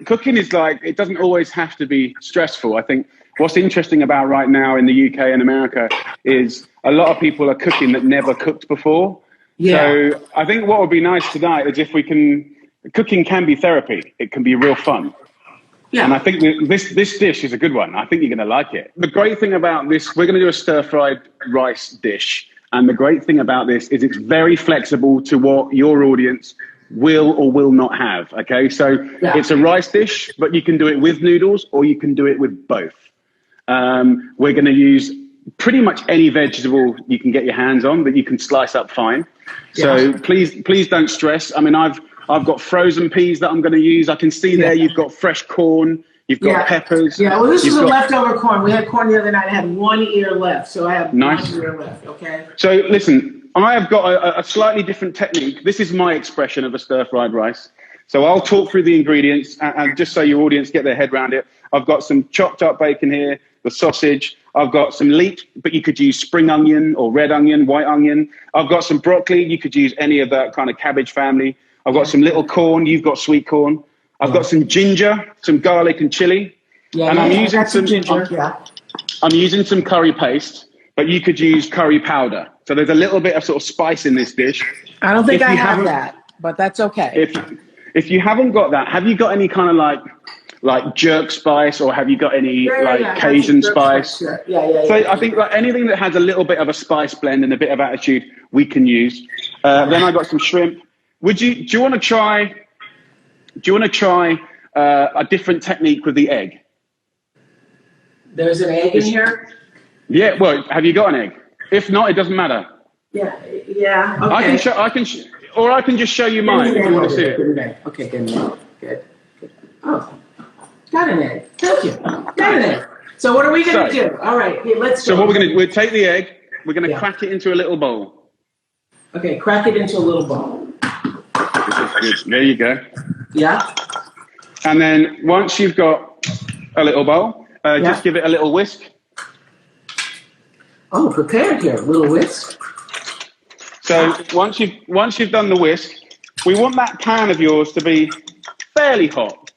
cooking is like, it doesn't always have to be stressful. I think what's interesting about right now in the UK and America is a lot of people are cooking that never cooked before. Yeah. So I think what would be nice tonight is if we can, cooking can be therapy. It can be real fun. Yeah. And I think this dish is a good one. I think you're going to like it. The great thing about this, we're going to do a stir-fried rice dish. And the great thing about this is it's very flexible to what your audience will or will not have. Okay, so it's a rice dish, but you can do it with noodles or you can do it with both. We're going to use pretty much any vegetable you can get your hands on that you can slice up fine. So please don't stress. I mean, I've got frozen peas that I'm going to use. I can see there you've got fresh corn. You've got peppers. Yeah, well, this is a leftover corn. We had corn the other night. I had 1 ear left, so I have 1 ear left, okay? So listen, I have got a slightly different technique. This is my expression of a stir-fried rice. So I'll talk through the ingredients, and just so your audience get their head around it, I've got some chopped up bacon here, the sausage. I've got some leek, but you could use spring onion or red onion, white onion. I've got some broccoli. You could use any of that kind of cabbage family. I've got some little corn. You've got sweet corn. I've got some ginger, some garlic and chili. And I'm using some ginger. I'm using some curry paste, but you could use curry powder. So there's a little bit of sort of spice in this dish. I don't think I have that, but that's okay. If you haven't got that, have you got any kind of like jerk spice, or have you got any Cajun spice? So I think like anything that has a little bit of a spice blend and a bit of attitude, we can use. Then I got some shrimp. Do you want to try a different technique with the egg? There's an egg in here? Yeah, well, have you got an egg? If not, it doesn't matter. Yeah, okay. I can just show you mine if you want to see it. Okay, good. Oh, got an egg. Thank you. Got an egg. So what are we going to do? All right, here, let's go. So what we're going to do, we'll take the egg, we're going to crack it into a little bowl. Okay, crack it into a little bowl. There you go. Yeah. And then once you've got a little bowl, just give it a little whisk. Oh, prepared here, a little whisk. So once you've done the whisk, we want that pan of yours to be fairly hot.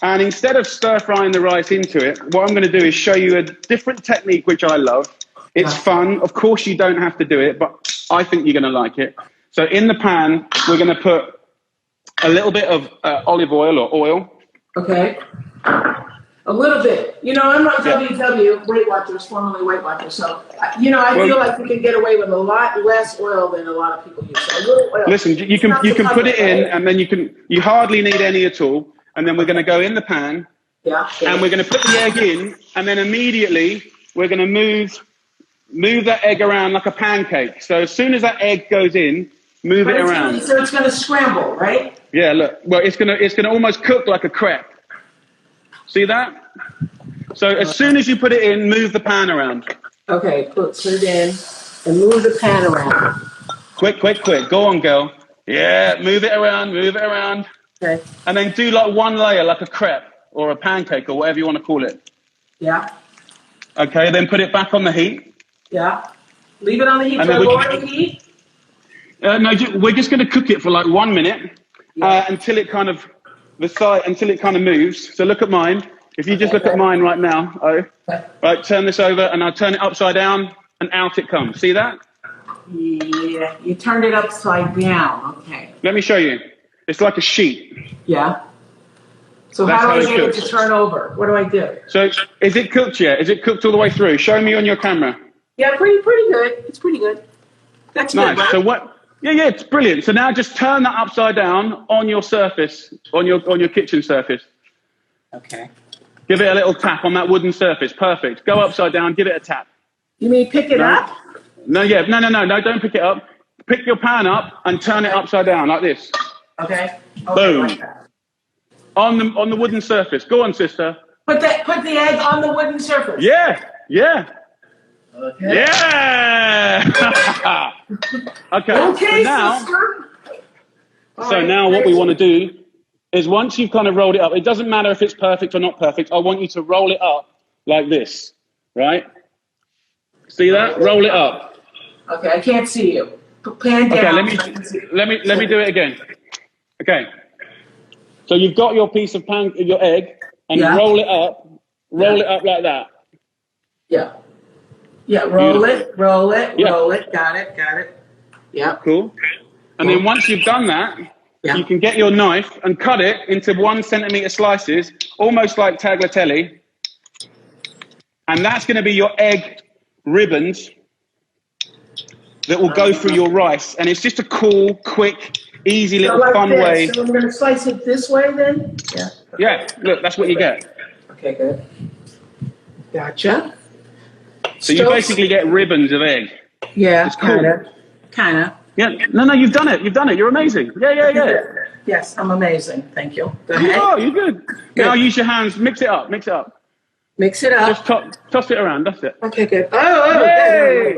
And instead of stir frying the rice into it, what I'm going to do is show you a different technique, which I love. It's fun. Of course, you don't have to do it, but I think you're going to like it. So in the pan, we're going to put a little bit of olive oil or oil. Okay. A little bit. You know, I'm not WW, Weight Watchers, formerly Weight Watchers. So, you know, I feel like we can get away with a lot less oil than a lot of people use. So a little oil. Listen, you can put it in, and then you hardly need any at all. And then we're going to go in the pan. Yeah. And we're going to put the egg in, and then immediately we're going to move that egg around like a pancake. So as soon as that egg goes in, move it around. So it's going to scramble, right? Yeah, look. Well, it's going to almost cook like a crepe. See that? So as soon as you put it in, move the pan around. Okay, put it in and move the pan around. Quick. Go on, girl. Yeah, move it around. Okay. And then do like one layer, like a crepe or a pancake or whatever you want to call it. Yeah. Okay, then put it back on the heat. Yeah. Leave it on the heat for lower the heat? No, we're just going to cook it for like 1 minute until it kind of moves. So look at mine. If you just look at mine right now, right, turn this over and I'll turn it upside down and out it comes. See that? Yeah, you turned it upside down. Okay. Let me show you. It's like a sheet. Yeah. So how do I get it to turn over? What do I do? So is it cooked yet? Is it cooked all the way through? Show me on your camera. Yeah, pretty good. It's pretty good. That's nice. Good, right? So what? Yeah, it's brilliant. So now just turn that upside down on your surface, on your kitchen surface. Okay. Give it a little tap on that wooden surface. Perfect. Go upside down. Give it a tap. You mean pick it up? No, don't pick it up. Pick your pan up and turn it upside down like this. Okay. Boom. Like that. On the wooden surface. Go on, sister. Put the egg on the wooden surface. Yeah. Okay. Yeah. Okay. So now what we want to do is once you've kind of rolled it up, it doesn't matter if it's perfect or not perfect. I want you to roll it up like this, right? See that? Roll it up. Okay, I can't see you. Pan down. Okay, let me do it again. Okay. So you've got your piece of your egg, and roll it up. Roll it up like that. Yeah. Yeah, roll it. Got it. Yeah. Cool. And then once you've done that, you can get your knife and cut it into 1 centimeter slices, almost like tagliatelle. And that's going to be your egg ribbons that will go through your rice. And it's just a cool, quick, easy little fun way. So I'm going to slice it this way then? Yeah. Yeah, look, that's what you get. Okay, good. Gotcha. So you basically get ribbons of egg. Yeah, it's cool. Kind of. Yeah, no, you've done it. You're amazing. Yeah. Yes, I'm amazing. Thank you. Go ahead. Oh, you're good. Now use your hands. Mix it up. Mix it up. Just toss it around. That's it. Okay, good. Yeah.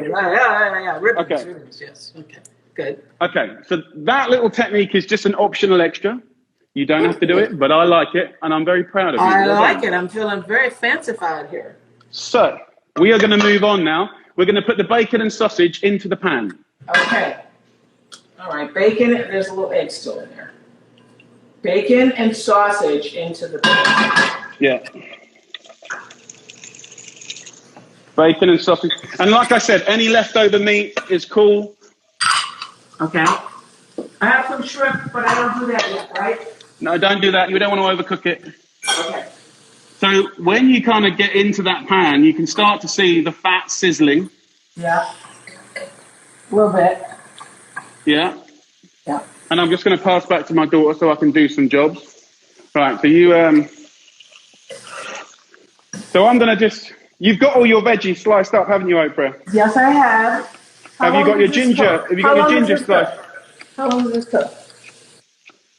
Ribbons, yes. Okay, good. Okay, so that little technique is just an optional extra. You don't have to do it, but I like it, and I'm very proud of you. I like it. I'm feeling very fancified here. So we are going to move on now. We're going to put the bacon and sausage into the pan. Okay. All right, bacon. There's a little egg still in there. Bacon and sausage into the pan. Yeah. Bacon and sausage. And like I said, any leftover meat is cool. Okay. I have some shrimp, but I don't do that yet, right? No, don't do that. You don't want to overcook it. Okay. So when you kind of get into that pan, you can start to see the fat sizzling. Yeah. A little bit. Yeah. Yeah. And I'm just going to pass back to my daughter so I can do some jobs. Right, so you, so I'm going to just, you've got all your veggies sliced up, haven't you, Oprah? Yes, I have. Have you got your ginger? Have you got your ginger sliced? How long does this cook?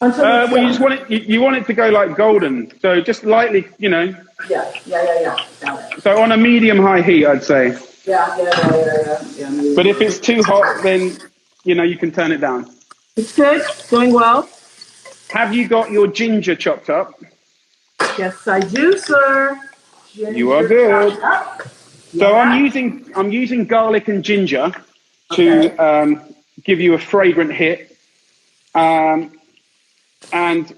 Well, you just want it. You want it to go like golden, so just lightly, you know. Yeah. Got it. So on a medium-high heat, I'd say. Yeah. But if it's too hot, then you know you can turn it down. It's good. Doing well. Have you got your ginger chopped up? Yes, I do, sir. Ginger you are good. Yeah. So I'm using garlic and ginger to give you a fragrant hit. And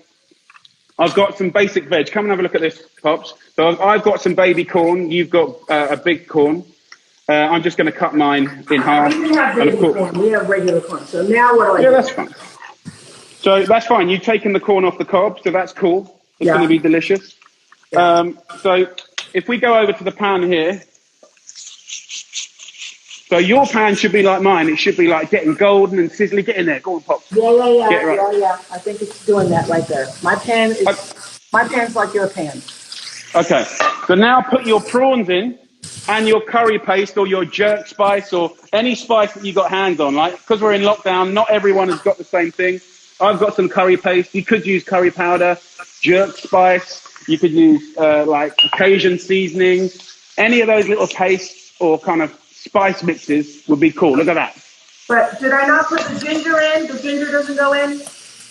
I've got some basic veg. Come and have a look at this, Pops. So I've got some baby corn. You've got a big corn. I'm just going to cut mine in half. We have baby corn. We have regular corn. So now what do I do? Yeah, that's fine. So that's fine. You've taken the corn off the cob, so that's cool. It's going to be delicious. Yeah. So if we go over to the pan here. So your pan should be like mine. It should be like getting golden and sizzly. Get in there. Go on, Pop. Yeah. I think it's doing that right there. My pan's like your pan. Okay. So now put your prawns in and your curry paste or your jerk spice or any spice that you got hands on. Like, because we're in lockdown, not everyone has got the same thing. I've got some curry paste. You could use curry powder, jerk spice. You could use like Cajun seasoning. Any of those little pastes or kind of spice mixes would be cool. Look at that. But did I not put the ginger in? The ginger doesn't go in?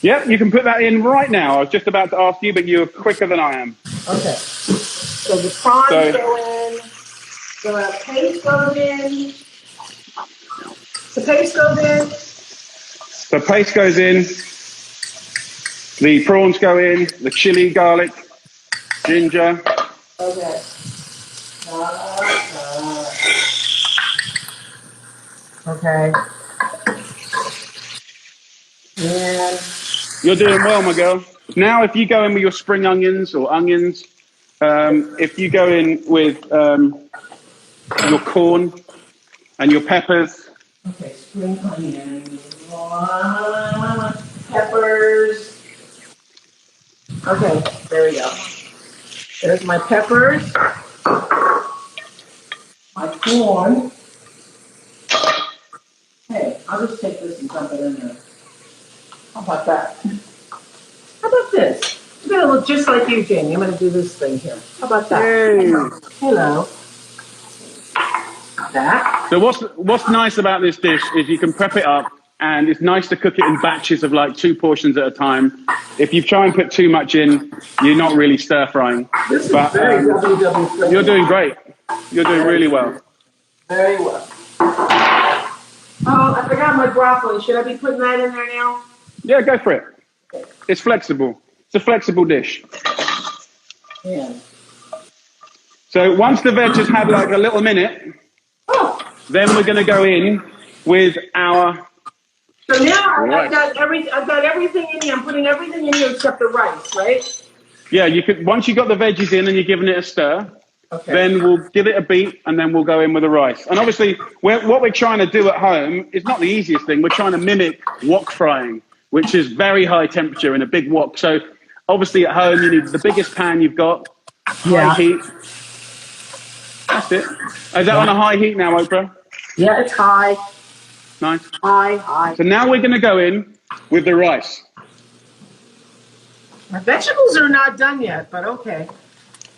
Yep, you can put that in right now. I was just about to ask you, but you're quicker than I am. Okay. So the prawns go in. The paste goes in. The paste goes in. The paste goes in. The prawns go in. The chili, garlic, ginger. Okay. Okay. And you're doing well, my girl. Now, if you go in with your spring onions or onions, if you go in with your corn and your peppers. Okay, spring onions, peppers. Okay, there we go. There's my peppers, my corn. Hey, I'll just take this and dump it in there. How about that? How about this? I'm going to look just like you, Jamie. I'm going to do this thing here. How about that? Hey. Hello. That. So what's nice about this dish is you can prep it up, and it's nice to cook it in batches of like 2 portions at a time. If you try and put too much in, you're not really stir frying. This is very WW. You're doing great. You're doing really well. Very well. Oh, I forgot my broccoli. Should I be putting that in there now? Yeah, go for it. It's flexible. It's a flexible dish. Yeah. So once the veg has had like a little minute, then we're going to go in with our. So now I've got everything in here. I'm putting everything in here except the rice, right? Yeah, you could. Once you got the veggies in and you're giving it a stir, then we'll give it a beat and then we'll go in with the rice. And obviously, what we're trying to do at home is not the easiest thing. We're trying to mimic wok frying, which is very high temperature in a big wok. So obviously at home, you need the biggest pan you've got, high heat. That's it. Is that on a high heat now, Oprah? Yeah, it's high. Nice. High. So now we're going to go in with the rice. My vegetables are not done yet, but okay.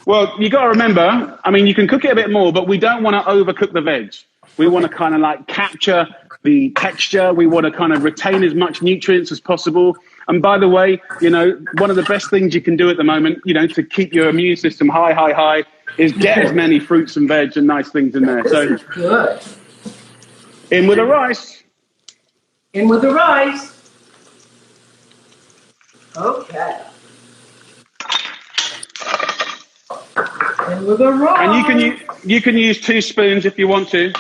Well, you got to remember, I mean, you can cook it a bit more, but we don't want to overcook the veg. We want to kind of like capture the texture. We want to kind of retain as much nutrients as possible. And by the way, you know, one of the best things you can do at the moment, you know, to keep your immune system high, is get as many fruits and veg and nice things in there. This is good. In with the rice. In with the rice. Okay. In with the rice. And you can use 2 spoons if you want to.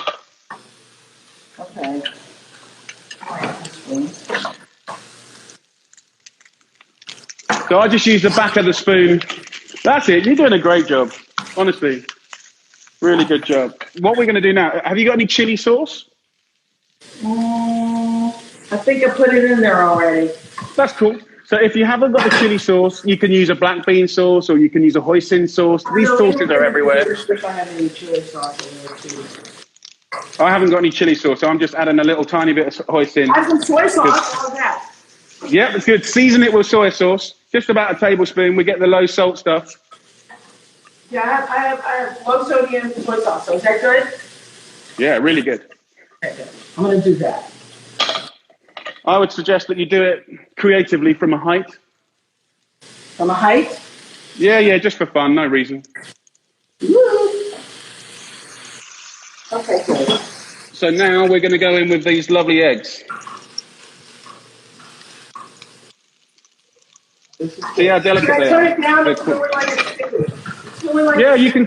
Okay. So I just use the back of the spoon. That's it. You're doing a great job. Honestly. Really good job. What we're going to do now, have you got any chili sauce? I think I put it in there already. That's cool. So if you haven't got the chili sauce, you can use a black bean sauce or you can use a hoisin sauce. These sauces are everywhere. If I have any chili sauce in there too. I haven't got any chili sauce, so I'm just adding a little tiny bit of hoisin. Add some soy sauce. How's that? Yeah, it's good. Season it with soy sauce. Just about a tablespoon. We get the low salt stuff. Yeah, I have low sodium soy sauce. So is that good? Yeah, really good. Okay, good. I'm going to do that. I would suggest that you do it creatively from a height. From a height? Yeah, just for fun, no reason. Woo. Okay, good. So now we're going to go in with these lovely eggs. See how delicate they turn are? it down? It's cool. Yeah, you can.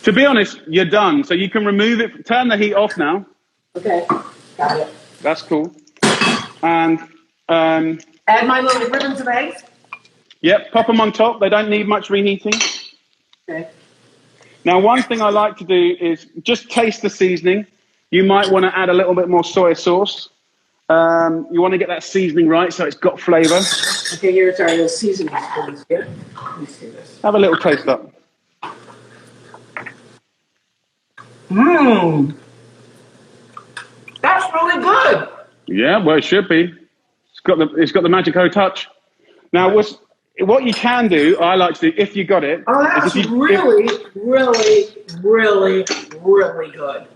To be honest, you're done. So you can remove it. Turn the heat off now. Okay, got it. That's cool. And add my little ribbons of eggs. Yep, pop them on top. They don't need much reheating. Okay. Now, one thing I like to do is just taste the seasoning. You might want to add a little bit more soy sauce. You want to get that seasoning right so it's got flavour. Okay, here's our little seasoning spoons here. Let me see this. Have a little taste up. Mmm. That's really good. Yeah, well, it should be. It's got the Magico touch. Now, what you can do, I like to do, if you got it. Oh, that's really good.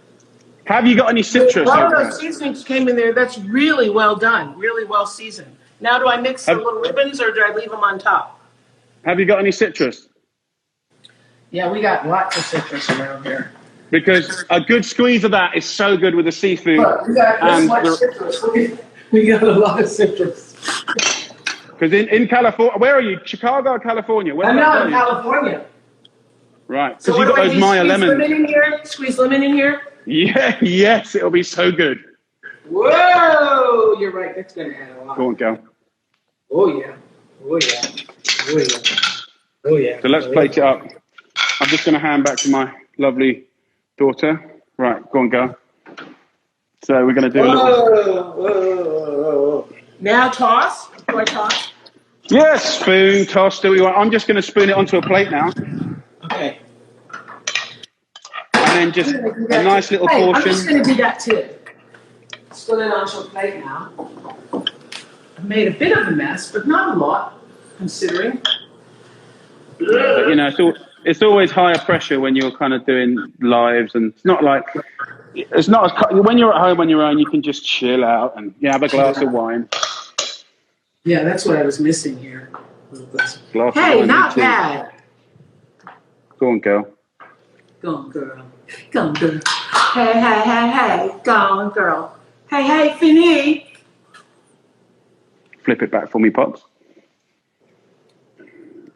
Have you got any citrus? All those seasonings came in there. That's really well done. Really well seasoned. Now, do I mix the little ribbons or do I leave them on top? Have you got any citrus? Yeah, we got lots of citrus around here. Because a good squeeze of that is so good with the seafood. Look, we got this much citrus. We got a lot of citrus. Because in California, where are you? Chicago or California? I'm not in California. Right, because you've got those Maya lemons. Squeeze lemon in here? Yeah, yes, it'll be so good. Whoa, you're right. That's going to add a lot. Go on, Cal. Oh, yeah. Oh, yeah. Oh, yeah. Oh, yeah. So let's plate it up. I'm just going to hand back to my lovely daughter. Right, go on, Gal. So we're going to do a little... Whoa. Now toss. Do I toss? Yes, spoon, toss, do what you want. I'm just going to spoon it onto a plate now. Okay. And then just a nice little portion. I'm just going to do that too. Spoon it onto a plate now. I've made a bit of a mess, but not a lot, considering. But, you know, it's always higher pressure when you're kind of doing lives, and it's not like when you're at home on your own, you can just chill out and have a glass of wine. Yeah, that's what I was missing here. Hey, not bad. Go on, girl. Go on, girl. Go on, girl. Hey. Go on, girl. Hey, Finny. Flip it back for me, Pops.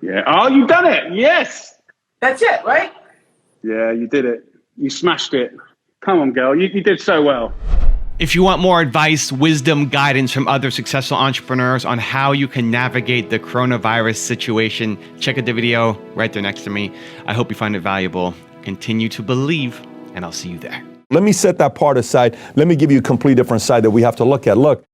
Yeah. Oh, you've done it. Yes. That's it, right? Yeah, you did it. You smashed it. Come on, girl. You did so well. If you want more advice, wisdom, guidance from other successful entrepreneurs on how you can navigate the coronavirus situation, check out the video right there next to me. I hope you find it valuable. Continue to believe, and I'll see you there. Let me set that part aside. Let me give you a completely different side that we have to look at. Look,